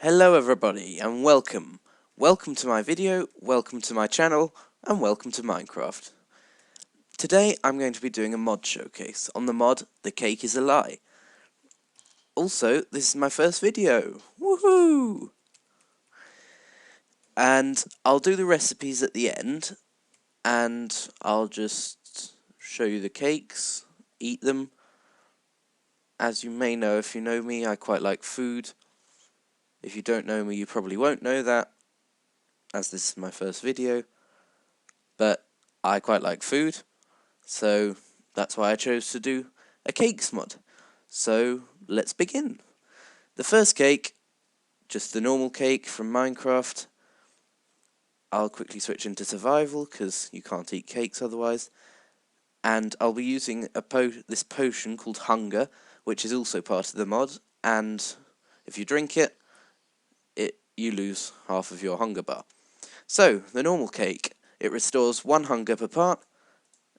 Hello everybody and welcome. Welcome to my video, welcome to my channel, and welcome to Minecraft. Today I'm going to be doing a mod showcase on the mod The Cake is a Lie. Also, this is my first video. Woohoo! And I'll do the recipes at the end, and I'll just show you the cakes, eat them. As you may know, if you know me, I quite like food. If you don't know me, you probably won't know that, as this is my first video. But I quite like food, so that's why I chose to do a cakes mod. So let's begin. The first cake, just the normal cake from Minecraft. I'll quickly switch into survival because you can't eat cakes otherwise. And I'll be using this potion called Hunger, which is also part of the mod. And if you drink it, you lose half of your hunger bar. So the normal cake, it restores 1 hunger per part,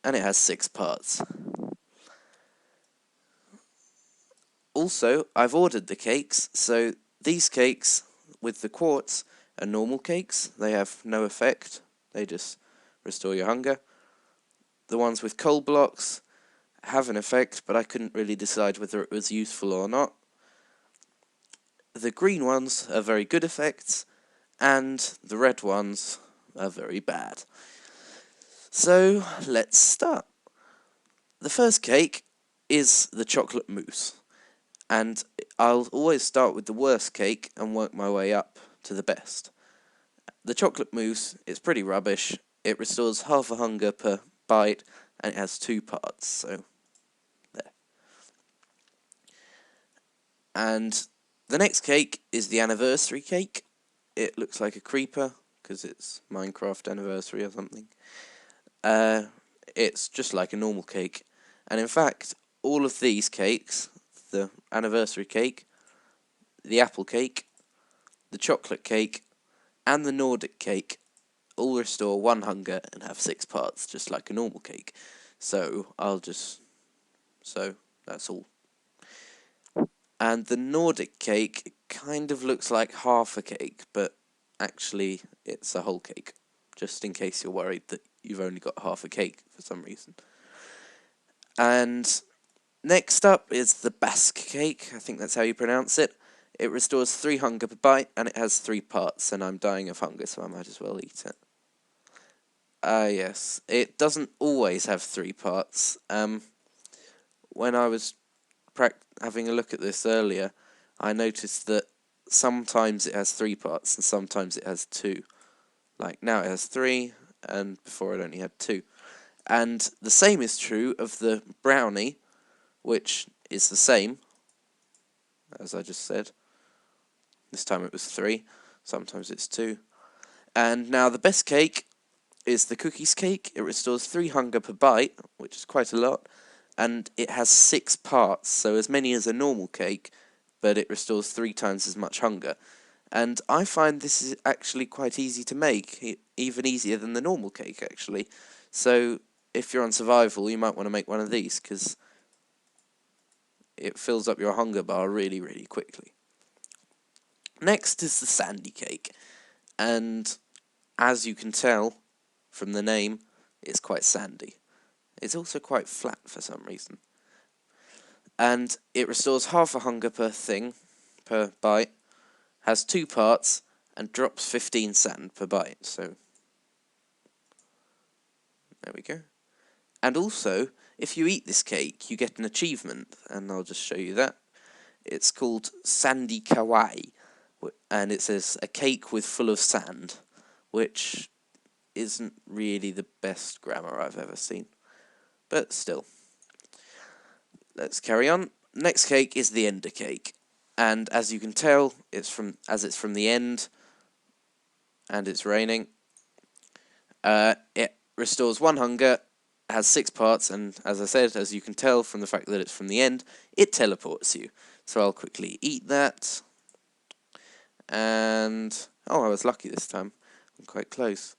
and it has 6 parts. Also, I've ordered the cakes, so these cakes with the quartz are normal cakes. They have no effect, they just restore your hunger. The ones with coal blocks have an effect, but I couldn't really decide whether it was useful or not. The green ones are very good effects, and the red ones are very bad. So, let's start. The first cake is the chocolate mousse. And I'll always start with the worst cake and work my way up to the best. The chocolate mousse is pretty rubbish. It restores half a hunger per bite, and it has 2 parts, so there. And the next cake is the anniversary cake. It looks like a creeper, because it's Minecraft anniversary or something. It's just like a normal cake. And in fact, all of these cakes, the anniversary cake, the apple cake, the chocolate cake, and the Nordic cake all restore 1 hunger and have 6 parts, just like a normal cake. So that's all. And the Nordic cake kind of looks like half a cake, but actually it's a whole cake, just in case you're worried that you've only got half a cake for some reason. And next up is the Basque cake, I think that's how you pronounce it. It restores 3 hunger per bite, and it has 3 parts, and I'm dying of hunger, so I might as well eat it. Yes, it doesn't always have 3 parts. When I was having a look at this earlier, I noticed that sometimes it has 3 parts, and sometimes it has 2. Like, now it has 3, and before it only had 2. And the same is true of the brownie, which is the same, as I just said. This time it was 3, sometimes it's 2. And now the best cake is the cookies cake. It restores 3 hunger per bite, which is quite a lot, and it has 6 parts, so as many as a normal cake, but it restores 3 times as much hunger. And I find this is actually quite easy to make, even easier than the normal cake, actually. So if you're on survival, you might want to make one of these, because it fills up your hunger bar really, really quickly. Next is the sandy cake, and as you can tell from the name, it's quite sandy. It's also quite flat for some reason. And it restores half a hunger per bite, has 2 parts, and drops 15 sand per bite, so there we go. And also, if you eat this cake, you get an achievement, and I'll just show you that. It's called Sandy Kawaii, and it says a cake with full of sand, which isn't really the best grammar I've ever seen, but still. Let's carry on. Next cake is the Ender cake, and as you can tell, it's from the end, and it's raining. It restores 1 hunger, has 6 parts, and as I said, as you can tell from the fact that it's from the end, it teleports you. So I'll quickly eat that. And oh, I was lucky this time. I'm quite close.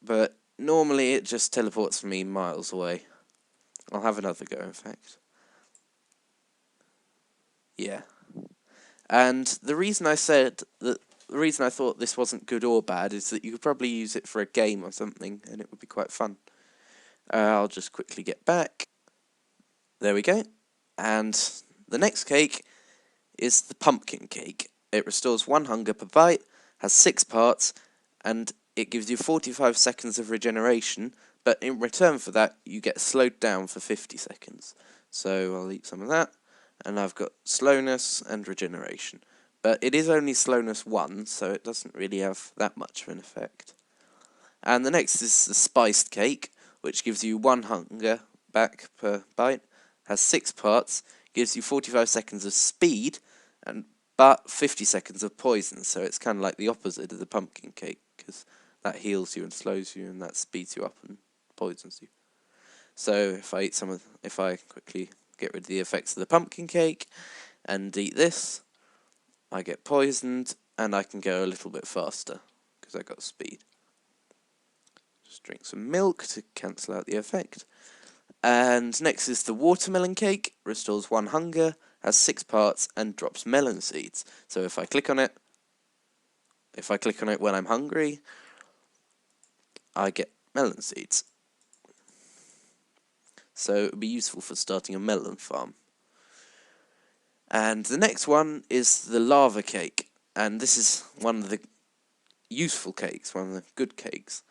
But normally it just teleports me miles away. I'll have another go, in fact. Yeah. And the reason I said that, the reason I thought this wasn't good or bad is that you could probably use it for a game or something, and it would be quite fun. I'll just quickly get back. There we go. And the next cake is the pumpkin cake. It restores 1 hunger per bite, has 6 parts, and it gives you 45 seconds of regeneration, but in return for that, you get slowed down for 50 seconds. So I'll eat some of that, and I've got slowness and regeneration. But it is only slowness 1, so it doesn't really have that much of an effect. And the next is the spiced cake, which gives you 1 hunger back per bite, has 6 parts, gives you 45 seconds of speed, but 50 seconds of poison, so it's kind of like the opposite of the pumpkin cake, because that heals you and slows you, and that speeds you up and poisons you. So if I quickly get rid of the effects of the pumpkin cake and eat this, I get poisoned, and I can go a little bit faster, because I got speed. Just drink some milk to cancel out the effect. And next is the watermelon cake, restores 1 hunger, has 6 parts, and drops melon seeds. So if I click on it when I'm hungry, I get melon seeds. So it would be useful for starting a melon farm. And the next one is the lava cake, and this is one of the useful cakes, one of the good cakes.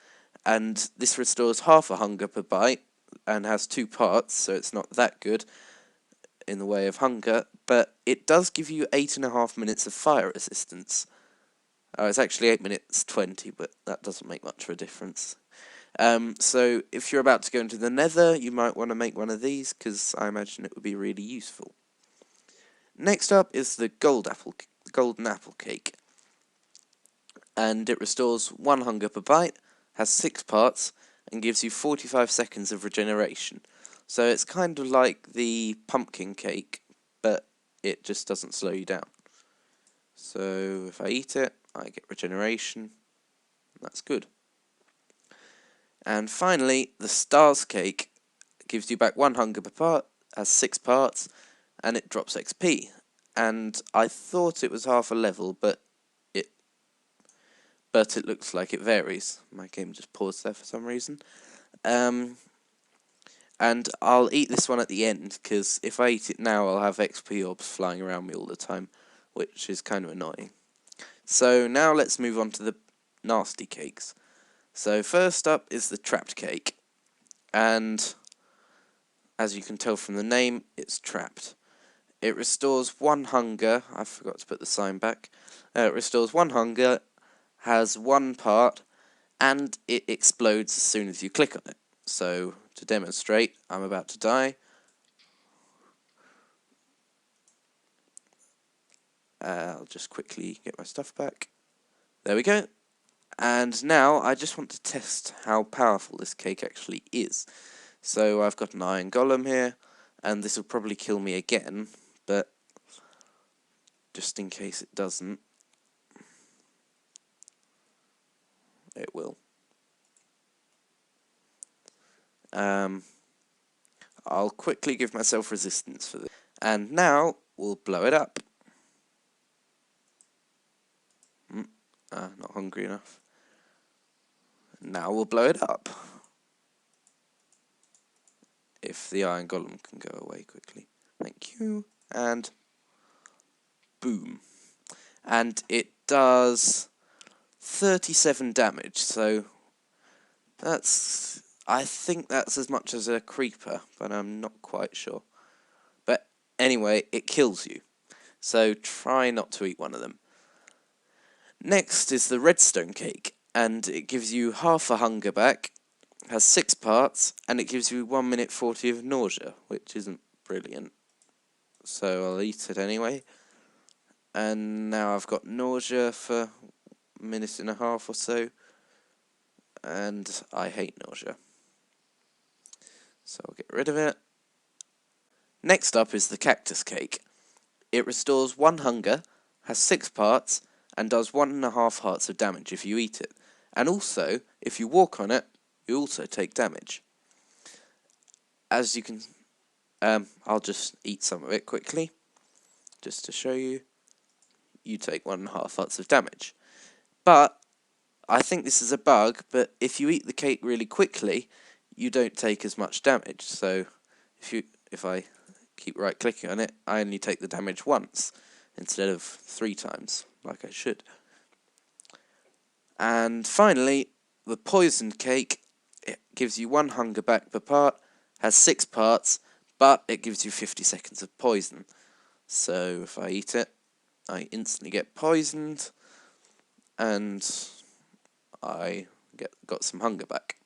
And this restores half a hunger per bite, and has 2 parts, so it's not that good in the way of hunger, but it does give you 8.5 minutes of fire resistance. It's actually 8 minutes 20, but that doesn't make much of a difference. So if you're about to go into the nether, you might want to make one of these, because I imagine it would be really useful. Next up is the golden apple cake, and it restores 1 hunger per bite, has 6 parts, and gives you 45 seconds of regeneration. So it's kind of like the pumpkin cake, but it just doesn't slow you down. So if I eat it, I get regeneration. That's good. And finally, the stars cake gives you back 1 hunger per part, has 6 parts, and it drops XP. And I thought it was half a level, but it looks like it varies. My game just paused there for some reason. And I'll eat this one at the end, because if I eat it now, I'll have XP orbs flying around me all the time, which is kind of annoying. So now let's move on to the nasty cakes. So first up is the trapped cake, and as you can tell from the name, it's trapped. It restores 1 hunger. I forgot to put the sign back. It restores 1 hunger, has 1 part, and it explodes as soon as you click on it. So to demonstrate, I'm about to die. I'll just quickly get my stuff back. There we go. And now I just want to test how powerful this cake actually is. So I've got an iron golem here, and this will probably kill me again, but just in case it doesn't, it will. I'll quickly give myself resistance for this. And now we'll blow it up. Not hungry enough. Now we'll blow it up. If the iron golem can go away quickly. Thank you. And boom. And it does 37 damage, so I think that's as much as a creeper, but I'm not quite sure. But anyway, it kills you, so try not to eat one of them. Next is the redstone cake, and it gives you half a hunger back, has 6 parts, and it gives you 1 minute 40 of nausea, which isn't brilliant. So I'll eat it anyway. And now I've got nausea for a minute and a half or so, and I hate nausea. So I'll get rid of it. Next up is the cactus cake. It restores 1 hunger, has 6 parts, and does 1.5 hearts of damage if you eat it. And also, if you walk on it, you also take damage. As you can, I'll just eat some of it quickly, just to show you. you take 1.5 hearts of damage. But I think this is a bug, but if you eat the cake really quickly, you don't take as much damage. So if I keep right clicking on it, I only take the damage once instead of 3 times, like I should. And finally, the poisoned cake, it gives you 1 hunger back per part, has 6 parts, but it gives you 50 seconds of poison. So if I eat it, I instantly get poisoned, and I got some hunger back.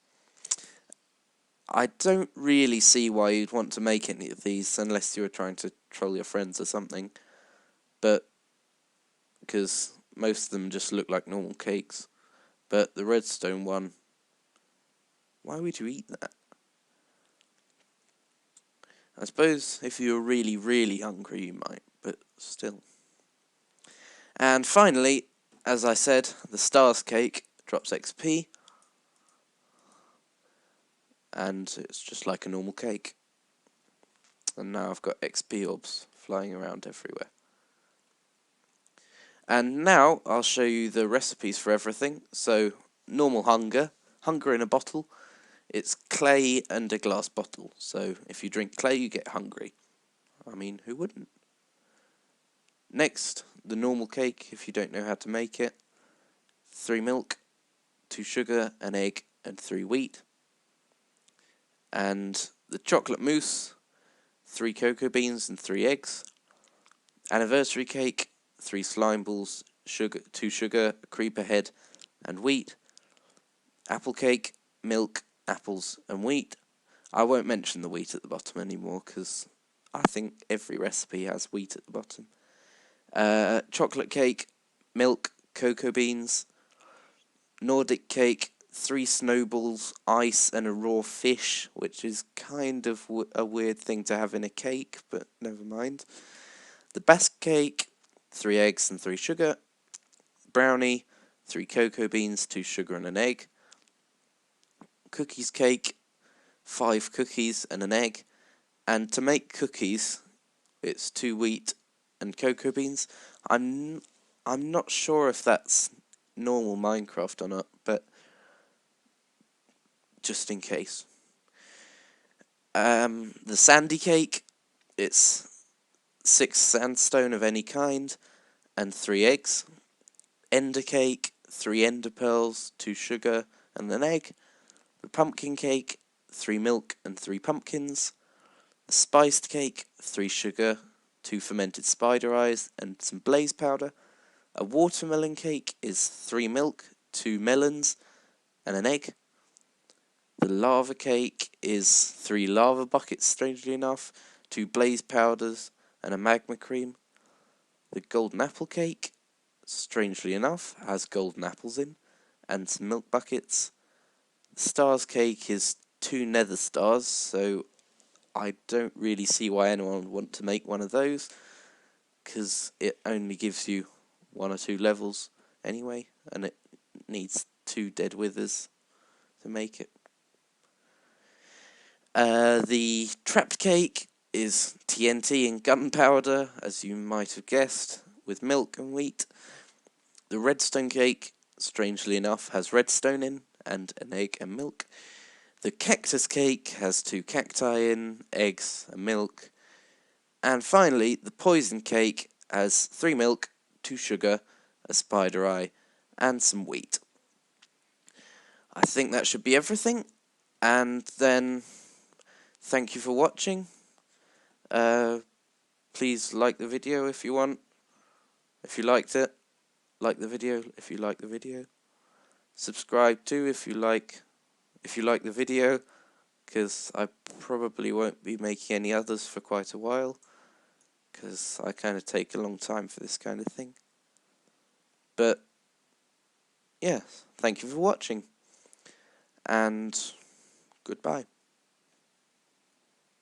I don't really see why you'd want to make any of these unless you were trying to troll your friends or something, but because most of them just look like normal cakes. But the redstone one, why would you eat that? I suppose if you were really, really hungry you might, but still. And finally, as I said, the stars cake drops XP, and it's just like a normal cake. And now I've got XP orbs flying around everywhere. And now I'll show you the recipes for everything. So, normal hunger in a bottle. It's clay and a glass bottle. So, if you drink clay, you get hungry. I mean, who wouldn't? Next, the normal cake, if you don't know how to make it. 3 milk, 2 sugar, an egg, and 3 wheat. And the chocolate mousse, 3 cocoa beans and 3 eggs. Anniversary cake, 3 slime balls, 2 sugar, a creeper head, and wheat. Apple cake, milk, apples, and wheat. I won't mention the wheat at the bottom anymore because I think every recipe has wheat at the bottom. Chocolate cake, milk, cocoa beans. Nordic cake, 3 snowballs, ice, and a raw fish, which is kind of a weird thing to have in a cake, but never mind. The Basque cake, 3 eggs and 3 sugar. Brownie, 3 cocoa beans, 2 sugar, and an egg. Cookies cake, 5 cookies and an egg. And to make cookies, it's 2 wheat and cocoa beans. I'm not sure if that's normal Minecraft or not, but just in case. The sandy cake, it's 6 sandstone of any kind and 3 eggs. Ender cake, 3 ender pearls, 2 sugar, and an egg. The pumpkin cake, 3 milk and 3 pumpkins. A spiced cake, 3 sugar, 2 fermented spider eyes, and some blaze powder. A watermelon cake is 3 milk, 2 melons, and an egg. The lava cake is 3 lava buckets, strangely enough, 2 blaze powders, and a magma cream. The golden apple cake, strangely enough, has golden apples in, and some milk buckets. The stars cake is 2 nether stars, so I don't really see why anyone would want to make one of those, because it only gives you 1 or 2 levels anyway, and it needs 2 dead withers to make it. The trapped cake is TNT and gunpowder, as you might have guessed, with milk and wheat. The redstone cake, strangely enough, has redstone in, and an egg and milk. The cactus cake has 2 cacti in, eggs and milk. And finally, the poison cake has 3 milk, 2 sugar, a spider eye, and some wheat. I think that should be everything, and then thank you for watching. Please like the video if you want. If you liked it, like the video if you like the video. Subscribe too if you like the video, because I probably won't be making any others for quite a while, because I kind of take a long time for this kind of thing. But yeah, thank you for watching, and goodbye.